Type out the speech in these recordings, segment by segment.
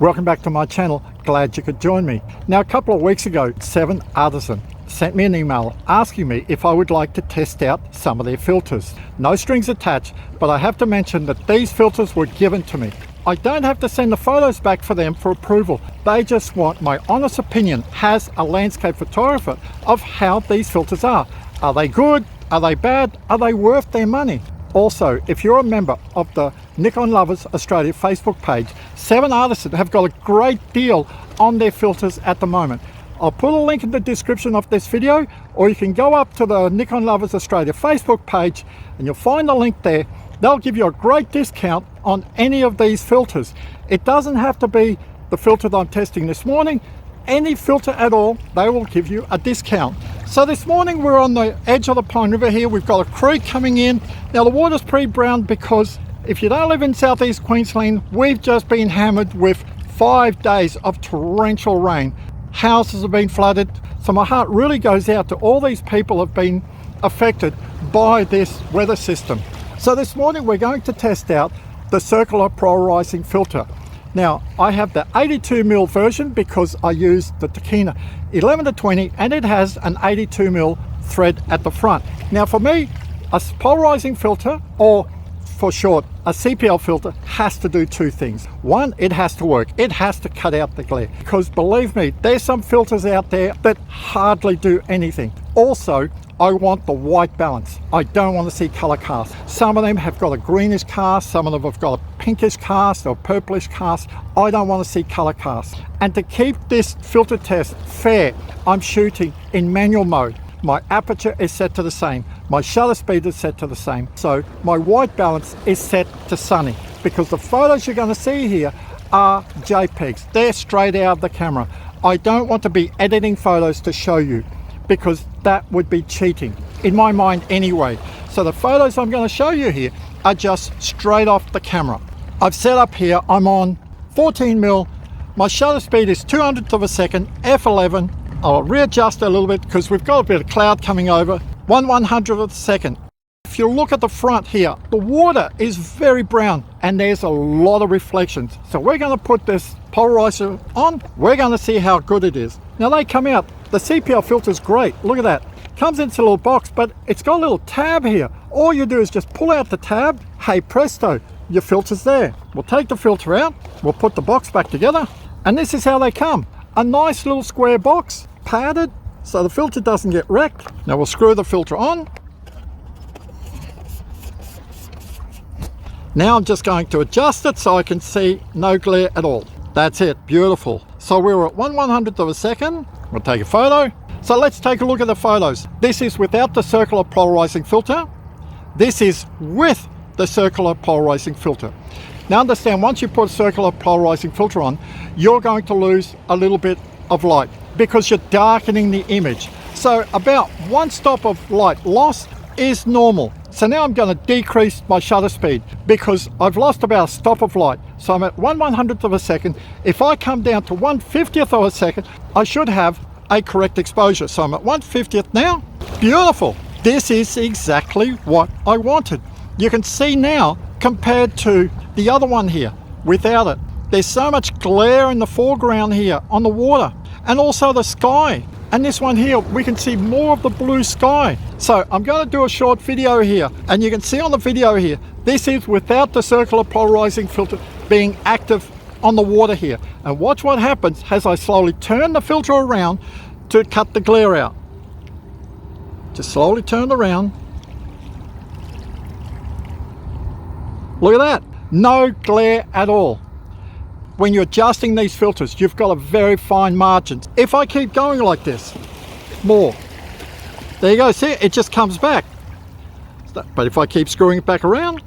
Welcome back to my channel. Glad you could join me. Now, a couple of weeks ago, 7Artisans sent me an email asking me if I would like to test out some of their filters. No strings attached, but I have to mention that these filters were given to me. I don't have to send the photos back for them for approval. They just want my honest opinion as a landscape photographer of how these filters are. Are they good? Are they bad? Are they worth their money? Also, if you're a member of the Nikon Lovers Australia Facebook page, 7Artisans have got a great deal on their filters at the moment. I'll put a link in the description of this video, or you can go up to the Nikon Lovers Australia Facebook page and you'll find the link there. They'll give you a great discount on any of these filters. It doesn't have to be the filter that I'm testing this morning. Any filter at all, they will give you a discount. So this morning we're on the edge of the Pine River here. We've got a creek coming in. Now the water's pretty brown because if you don't live in southeast Queensland, we've just been hammered with 5 days of torrential rain. Houses have been flooded. So my heart really goes out to all these people who have been affected by this weather system. So this morning we're going to test out the Circular Polarizing Filter. Now I have the 82mm version because I used the Takina 11-20 and it has an 82mm thread at the front. Now for me, a polarizing filter, or for short, a CPL filter, has to do two things. One, it has to work. It has to cut out the glare, because believe me, there's some filters out there that hardly do anything. Also, I want the white balance. I don't want to see color cast. Some of them have got a greenish cast, some of them have got a pinkish cast or purplish cast. I don't want to see color cast. And to keep this filter test fair, I'm shooting in manual mode. My aperture is set to the same. My shutter speed is set to the same. So my white balance is set to sunny, because the photos you're going to see here are JPEGs. They're straight out of the camera. I don't want to be editing photos to show you, because that would be cheating in my mind anyway. So the photos I'm going to show you here are just straight off the camera. I've set up here, I'm on 14mm. My shutter speed is 200th of a second, f11. I'll readjust it a little bit because we've got a bit of cloud coming over. 1/100th of a second. If you look at the front here, the water is very brown and there's a lot of reflections. So we're going to put this polarizer on. We're going to see how good it is. Now they come out. The CPL filter is great. Look at that. Comes into a little box, but it's got a little tab here. All you do is just pull out the tab. Hey presto, your filter's there. We'll take the filter out. We'll put the box back together. And this is how they come. A nice little square box, padded, so the filter doesn't get wrecked. Now we'll screw the filter on. Now I'm just going to adjust it so I can see no glare at all. That's it, beautiful. So we're at 1/100th of a second. We'll take a photo. So let's take a look at the photos. This is without the Circular Polarizing Filter. This is with the Circular Polarizing Filter. Now understand, once you put a Circular Polarizing Filter on, you're going to lose a little bit of light because you're darkening the image. So about one stop of light loss is normal. So now I'm going to decrease my shutter speed because I've lost about a stop of light. So I'm at 1/100th of a second. If I come down to 1/50th of a second, I should have a correct exposure. So I'm at 1/50th now. Beautiful. This is exactly what I wanted. You can see now, compared to the other one here, without it, there's so much glare in the foreground here on the water and also the sky. And this one here, we can see more of the blue sky. So I'm going to do a short video here, and you can see on the video here, this is without the Circular Polarizing Filter being active on the water here. And watch what happens as I slowly turn the filter around to cut the glare out. Just slowly turn around. Look at that, no glare at all. When you're adjusting these filters, you've got a very fine margins. If I keep going like this, more, there you go, see, it just comes back. But if I keep screwing it back around,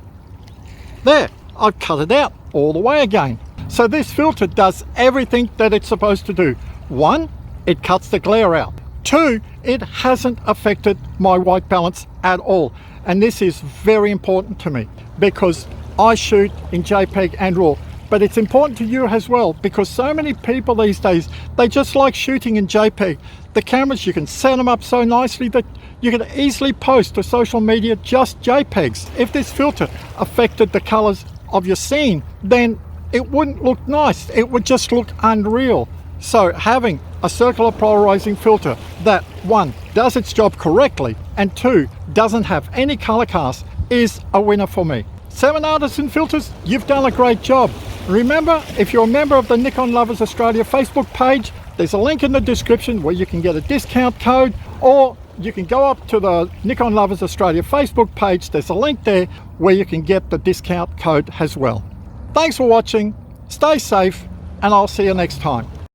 there, I've cut it out all the way again. So this filter does everything that it's supposed to do. One, it cuts the glare out. Two, it hasn't affected my white balance at all. And this is very important to me because I shoot in JPEG and RAW. But it's important to you as well, because so many people these days, they just like shooting in JPEG. The cameras, you can set them up so nicely that you can easily post to social media just JPEGs. If this filter affected the colors of your scene, then it wouldn't look nice. It would just look unreal. So having a circular polarizing filter that, one, does its job correctly, and two, doesn't have any color cast is a winner for me. 7Artisan Filters, you've done a great job. Remember, if you're a member of the Nikon Lovers Australia Facebook page, there's a link in the description where you can get a discount code, or you can go up to the Nikon Lovers Australia Facebook page. There's a link there where you can get the discount code as well. Thanks for watching, stay safe, and I'll see you next time.